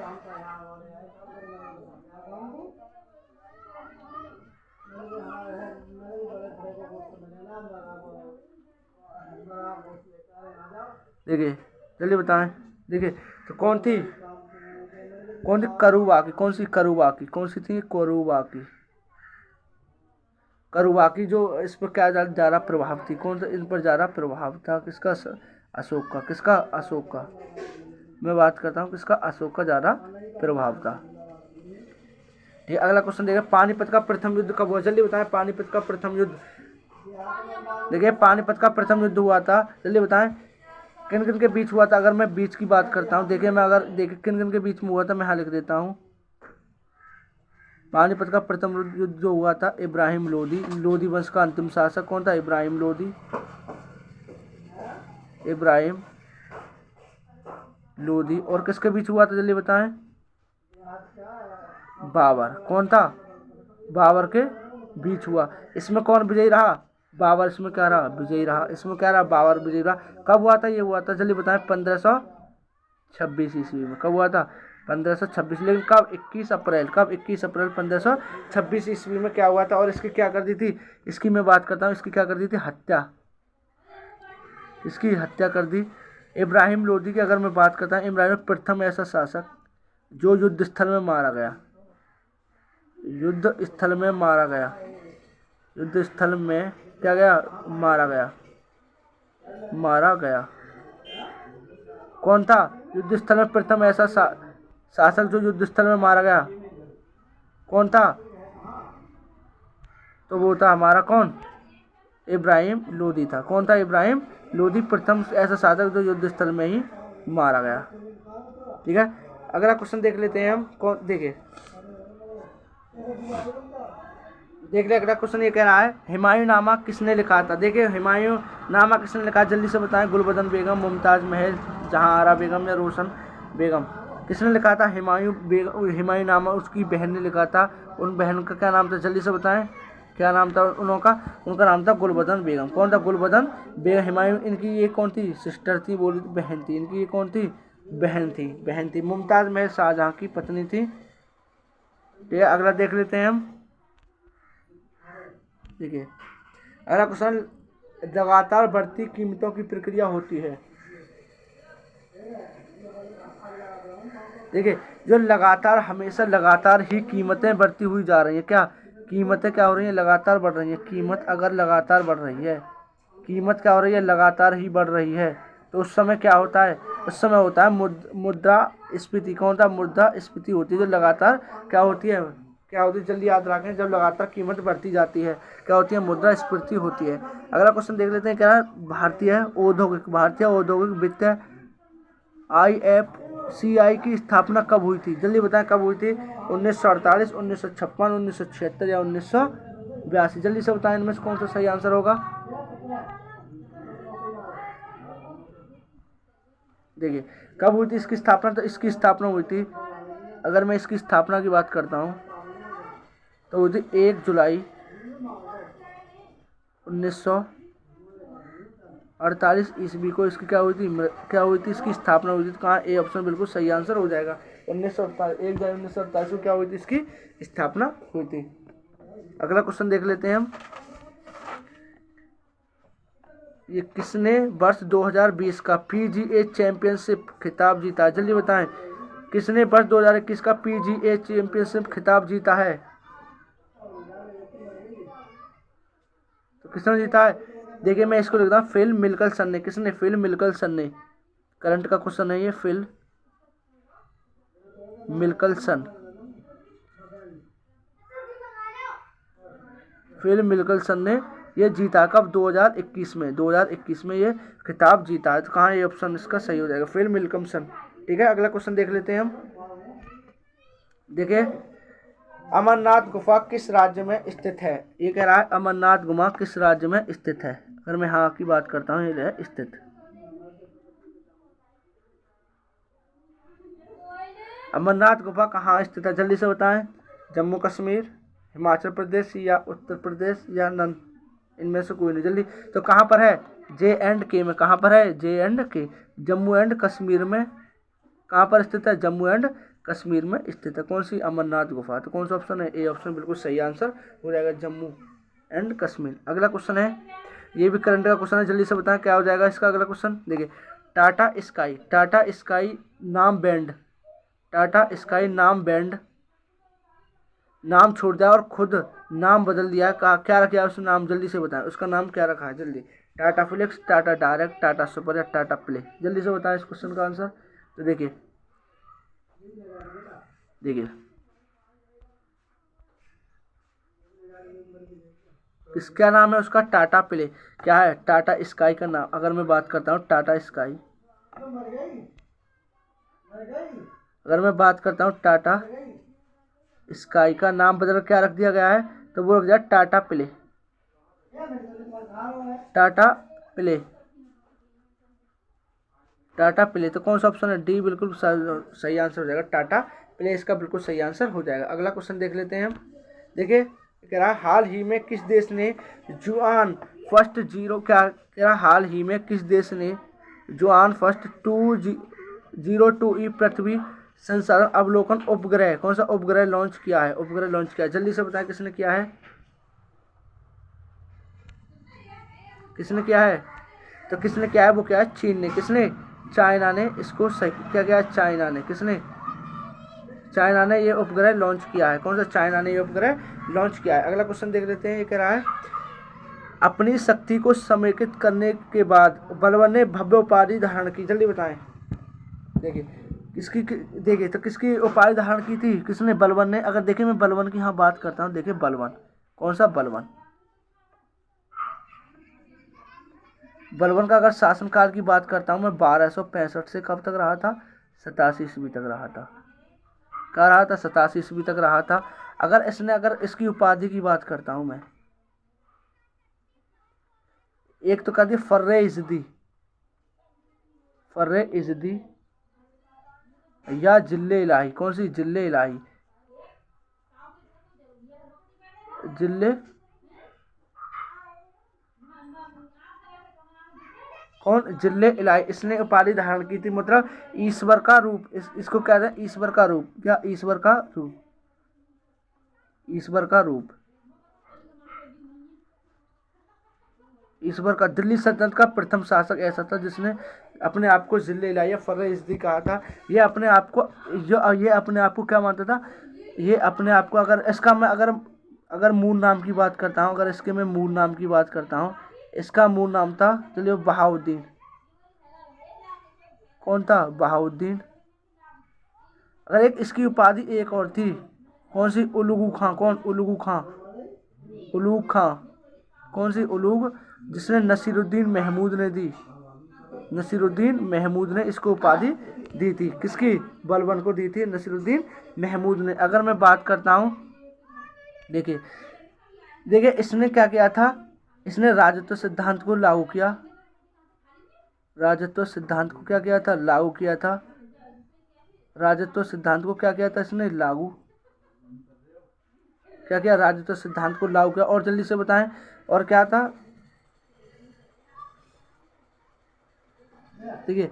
देखिए जल्दी बताएं। देखिए तो कौन थी, करुबा की। कौन सी, करुबा की। कौन सी थी, करुबा की। करुबा की जो इस पर क्या ज़्यादा प्रभाव थी, कौन सा इन पर ज़्यादा प्रभाव था, किसका, अशोक का। किसका, अशोक का। मैं बात करता हूँ किसका, अशोक का ज़्यादा प्रभाव था। ठीक, अगला क्वेश्चन देखिए, पानीपत का प्रथम युद्ध कब हुआ, जल्दी बताएं। पानीपत का प्रथम युद्ध, देखिए पानीपत का प्रथम युद्ध हुआ था, जल्दी बताएं। किन किन के बीच हुआ था, अगर मैं बीच की बात करता हूँ, देखिए मैं अगर देखिए किन किन के बीच में हुआ था, मैं यहाँ लिख देता हूँ। पानीपत का प्रथम युद्ध जो हुआ था, इब्राहिम लोदी, लोदी वंश का अंतिम शासक कौन था, इब्राहिम लोदी। इब्राहिम लोदी। और किसके बीच हुआ था, जल्दी बताएं। बाबर। कौन था, बाबर के बीच हुआ। इसमें कौन विजयी रहा, बाबर। इसमें क्या रहा, विजयी रहा। इसमें क्या रहा, बाबर विजयी रहा। कब हुआ था, ये हुआ था, जल्दी बताएं, 1526 ईस्वी में। कब हुआ था, 1526। लेकिन कब, 21 अप्रैल। कब, 21 अप्रैल 1526 ईस्वी में क्या हुआ था। और इसकी क्या कर दी थी, इसकी मैं बात करता हूँ, इसकी क्या कर दी थी, हत्या। इसकी हत्या कर दी। इब्राहिम लोदी की अगर मैं बात करता हूँ, इब्राहिम प्रथम ऐसा शासक जो युद्ध स्थल में मारा गया, युद्ध स्थल में मारा गया, युद्ध स्थल में क्या गया, मारा गया, मारा गया। कौन था, युद्ध स्थल में प्रथम ऐसा शासक जो युद्ध स्थल में मारा गया, कौन था, तो वो था हमारा कौन, इब्राहिम लोदी था। कौन था, इब्राहिम लोदी, प्रथम ऐसा शासक जो युद्ध स्थल में ही मारा गया। ठीक है, अगला क्वेश्चन देख लेते हैं हम। कौन, देखिए अगला क्वेश्चन ये कह रहा है, हुमायूं नामा किसने लिखा था। देखिए हुमायूं नामा किसने लिखा, जल्दी से बताएं। गुलबदन बेगम, मुमताज महल, जहांआरा बेगम या रोशन बेगम। किसने लिखा था, हुमायूं नामा उसकी बहन ने लिखा था। उन बहन का क्या नाम था, जल्दी से बताएं, क्या नाम था उनका, उनका नाम था गुलबदन बेगम। कौन था, गुलबदन बेगम। हुमायूं इनकी ये कौन थी, सिस्टर थी, बोली बहन थी। इनकी ये कौन थी, बहन थी। मुमताज महल शाहजहां की पत्नी थी। ठीक है, अगला देख लेते हैं हम। देखिए अगला क्वेश्चन, लगातार बढ़ती कीमतों की प्रक्रिया होती है। देखिए जो लगातार, हमेशा लगातार ही कीमतें बढ़ती हुई जा रही हैं, क्या कीमतें क्या हो रही हैं, लगातार बढ़ रही हैं। कीमत अगर लगातार बढ़ रही है, कीमत क्या हो रही है, लगातार ही बढ़ रही है, तो उस समय क्या होता है, उस समय होता है मुद्रास्फीति। कौन सा, मुद्रास्फीति होती है जो लगातार क्या होती है, क्या होती है, जल्दी याद रखें, जब लगातार कीमत बढ़ती जाती है क्या होती है, मुद्रास्फीति होती है। अगला क्वेश्चन देख लेते हैं, क्या है, भारतीय औद्योगिक वित्त IFCI की स्थापना कब हुई थी, जल्दी बताएं कब हुई थी। 1948, 1956, 1976 या 1982, जल्दी से बताएं इनमें से कौन सा सही आंसर होगा। देखिए कब हुई थी इसकी स्थापना, तो इसकी स्थापना हुई थी, अगर मैं इसकी स्थापना की बात करता हूँ तो हुई थी 1 जुलाई 1948 ईस्वी को। इसकी क्या हुई थी, इसकी स्थापना हुई थी। तो कहाँ, ए ऑप्शन बिल्कुल सही आंसर हो जाएगा। 1948, 1 जुलाई 1948 को क्या हुई थी, इसकी स्थापना हुई थी। अगला क्वेश्चन देख लेते हैं हम, ये किसने वर्ष 2020 का PGA चैंपियनशिप खिताब जीता है, जल्दी बताएं किसने वर्ष 2021 का PGA चैंपियनशिप खिताब जीता है, तो किसने जीता है। देखिए मैं इसको लिखता हूँ, फिल मिकलसन ने। किसने, फिल मिकलसन ने। करंट का क्वेश्चन है ये, फिल मिकलसन। फिल मिकलसन ने ये जीता कब, 2021 में। 2021 में ये खिताब जीता है। तो कहाँ ये ऑप्शन इसका सही हो जाएगा, फिल मिकलसन। ठीक है अगला क्वेश्चन देख लेते हैं हम। देखिए अमरनाथ गुफा किस राज्य में स्थित है, ये कह रहा है अमरनाथ गुफा किस राज्य में स्थित है। अगर मैं हाँ की बात करता हूँ, ये है स्थित। अमरनाथ गुफा कहाँ स्थित है, जल्दी से बताएं। जम्मू कश्मीर, हिमाचल प्रदेश या उत्तर प्रदेश या नन, इनमें से कोई नहीं, जल्दी। तो कहाँ पर है, J&K में। कहाँ पर है, J&K, जम्मू एंड कश्मीर में। कहाँ पर स्थित है, जम्मू एंड कश्मीर में स्थित है। कौन सी, अमरनाथ गुफा। तो कौन सा ऑप्शन है, ए ऑप्शन बिल्कुल सही आंसर हो जाएगा, जम्मू एंड कश्मीर। अगला क्वेश्चन है, ये भी करंट का क्वेश्चन है, जल्दी से बताएं क्या हो जाएगा इसका अगला क्वेश्चन। देखिए टाटा स्काई नाम बैंड नाम छोड़ दिया और खुद नाम बदल दिया, क्या रखा है उसने नाम, जल्दी से बताएं उसका नाम क्या रखा है, जल्दी। Tata flix, Tata direct, Tata super या टाटा प्ले, जल्दी से बताएं इस क्वेश्चन का आंसर। तो देखिए क्या नाम है उसका, टाटा प्ले। क्या है, टाटा स्काई का नाम। अगर मैं बात करता हूँ टाटा स्काई, अगर मैं बात करता हूँ टाटा स्काई का नाम बदल क्या रख दिया गया है, तो वो रख दिया टाटा प्ले। टाटा प्ले। तो कौन सा ऑप्शन है, डी बिल्कुल सही आंसर हो जाएगा, टाटा प्ले इसका बिल्कुल सही आंसर हो जाएगा। अगला क्वेश्चन देख लेते हैं हम। देखिए कह रहा हाल ही में किस देश ने जुआन फर्स्ट जीरो, क्या कह रहा हाल ही में किस देश ने जुआन फर्स्ट 202 पृथ्वी संसाधन अवलोकन उपग्रह, कौन सा उपग्रह लॉन्च किया है, जल्दी से बताएं किसने किया है, तो किसने किया है, वो क्या है, चीन ने। किसने, चाइना ने इसको सही क्या किया, चाइना ने ये उपग्रह लॉन्च किया है। कौन सा, चाइना ने ये उपग्रह लॉन्च किया है। अगला क्वेश्चन देख लेते हैं, ये कह रहा है अपनी शक्ति को समेकित करने के बाद बलवन ने भव्य उपाधि धारण की, जल्दी बताएं। देखिए तो किसकी उपाधि धारण की थी, किसने, बलवन ने। अगर देखिए मैं बलवन की यहाँ बात करता हूँ, देखिए बलवन, कौन सा बलवन का अगर शासनकाल की बात करता हूँ मैं, 1265 से कब तक रहा था, 87 ईस्वी तक रहा था। कह रहा था 87 ईस्वी तक रहा था। अगर इसकी उपाधि की बात करता हूँ मैं, एक तो कह दी फर्रे इज़्ज़ी या जिले इलाही, कौन सी, जिले इलाही, जिले इलाही, इसने उपाधि धारण की थी। मतलब ईश्वर का रूप, इसको कहते हैं ईश्वर का रूप, क्या, ईश्वर का रूप। ईश्वर का। दिल्ली सल्तनत का प्रथम शासक ऐसा था जिसने अपने आप को जिले इलाहिया फर्र-ए-इज़्ज़ी कहा था। ये अपने आप को ये अपने आप को क्या मानता था, ये अपने आप को, अगर इसका मैं अगर मूल नाम की बात करता हूँ, अगर इसके मैं मूल नाम की बात करता हूँ, इसका मूल नाम था, चलिए, बहाउद्दीन। कौन था? बहाउद्दीन। अगर एक इसकी उपाधि एक और थी, कौन सी? उलूग खां। कौन? उलूग खां। उलूग खां। कौन सी? उलूग, जिसने नसीरुद्दीन महमूद ने दी। नसीरुद्दीन महमूद ने इसको उपाधि दी थी। किसकी? बलबन को दी थी नसीरुद्दीन महमूद ने। अगर मैं बात करता हूँ, देखिए देखिए इसने क्या किया था, इसने राजत्व सिद्धांत को लागू किया। राजत्व सिद्धांत को क्या किया था? लागू किया था। राजत्व सिद्धांत को क्या किया था इसने? लागू। क्या किया? राजत्व सिद्धांत को लागू किया। और जल्दी से बताएं, और क्या था? देखिए,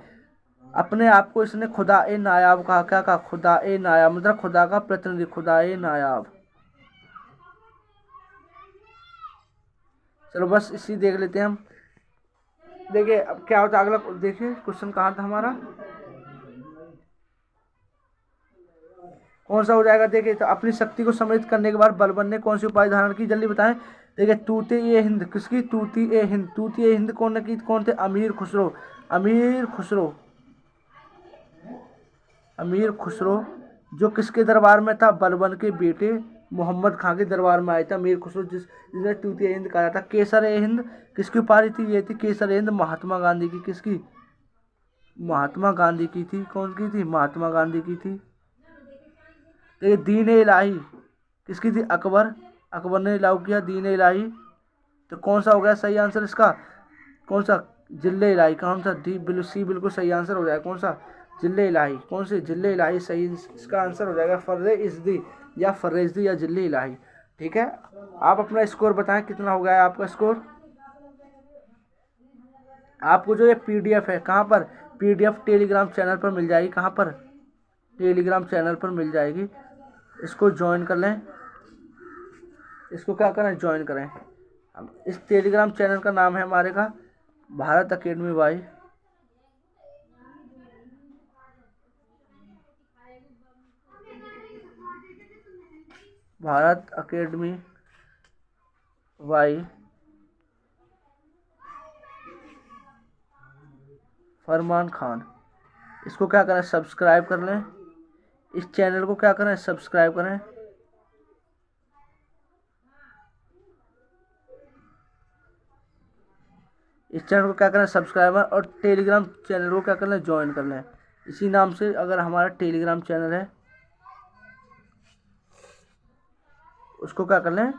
अपने आप को इसने खुदा ए नायाब कहा। क्या कहा? खुदा ए नायाब, मतलब खुदा का प्रतिनिधि, खुदा ए नायाब। चलो बस इसी देख लेते हैं हम। देखिए अब क्या होता है अगला, देखिए क्वेश्चन कहाँ था हमारा, कौन सा हो जाएगा। देखिए, तो अपनी शक्ति को सम्मिलित करने के बाद बलबन ने कौन सी उपाधि धारण की, जल्दी बताएं। देखिए, तूती ए हिंद। किसकी? तूती ए हिंद। तूती ए हिंद कौन ने की? कौन थे? अमीर खुसरो। अमीर खुसरो। अमीर खुसरो, जो किसके दरबार में था? बलबन के बेटे मोहम्मद खां के दरबार में आए थे अमीर खुसरो, जिसे तूती ए हिंद कहा जाता। केसर ए हिंद किसकी उपाधि थी? ये थी केसर ए हिंद महात्मा गांधी की। किसकी? महात्मा गांधी की थी। कौन की थी? महात्मा गांधी की थी। देखिए, दीन ए इलाही किसकी थी? अकबर। अकबर ने लागू किया दीन ए इलाही। तो कौन सा हो गया सही आंसर इसका? कौन सा? जिले इलाही। कौन सा? सी बिल्कुल सही आंसर हो जाएगा। कौन सा? जिले इलाही। कौन से? जिले इलाही सही इसका आंसर हो जाएगा। फर्र-ए-इज़्ज़ी या फर्र-ए-इज़्ज़ी या जिले इलाही। ठीक है, आप अपना स्कोर बताएं कितना हो गया है आपका स्कोर। आपको जो ये पीडीएफ है, कहाँ पर? पीडीएफ टेलीग्राम चैनल पर मिल जाएगी। कहाँ पर? टेलीग्राम चैनल पर मिल जाएगी। इसको ज्वाइन कर लें। इसको क्या करें? ज्वाइन करें। अब इस टेलीग्राम चैनल का नाम है हमारे का Bharat academy by Bharat academy by Farman Khan. इसको क्या करें? सब्सक्राइब कर लें। इस चैनल को क्या करें? सब्सक्राइब करें। इस चैनल को क्या करें? सब्सक्राइब, और टेलीग्राम चैनल को क्या कर लें? ज्वाइन कर लें। इसी नाम से अगर हमारा टेलीग्राम चैनल है, उसको क्या कर लें?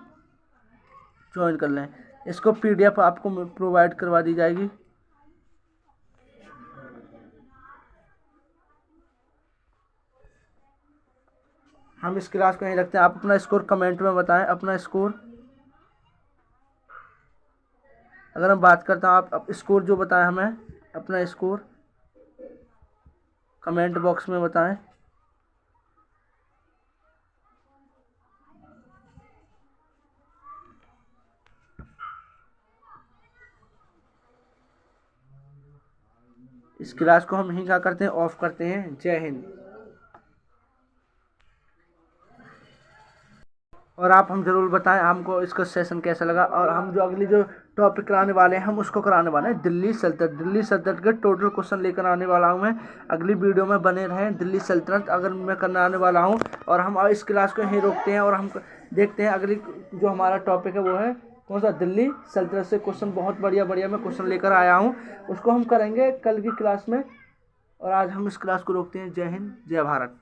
ज्वाइन कर लें। इसको पीडीएफ आपको प्रोवाइड करवा दी जाएगी। हम इस क्लास को यहीं रखते हैं। आप अपना स्कोर कमेंट में बताएं, अपना स्कोर। अगर मैं बात करता हूँ, आप स्कोर जो बताएं हमें, अपना स्कोर कमेंट बॉक्स में बताएं। इस क्लास को हम यहीं क्या करते हैं? ऑफ करते हैं। जय हिंद। और आप हम जरूर बताएं हमको इसका सेशन कैसा लगा, और हम जो अगली जो टॉपिक कराने वाले हैं हम उसको कराने वाले हैं दिल्ली सल्तनत। दिल्ली सल्तनत के टोटल क्वेश्चन लेकर आने वाला हूं मैं। अगली वीडियो में बने रहें। दिल्ली सल्तनत अगर मैं करने आने वाला हूं, और हम इस क्लास को यहीं रोकते हैं और हम देखते हैं अगली जो हमारा टॉपिक है वो है कौन सा? दिल्ली सल्तनत से क्वेश्चन बहुत बढ़िया बढ़िया मैं क्वेश्चन लेकर आया हूँ, उसको हम करेंगे कल की क्लास में। और आज हम इस क्लास को रोकते हैं। जय हिंद, जय भारत।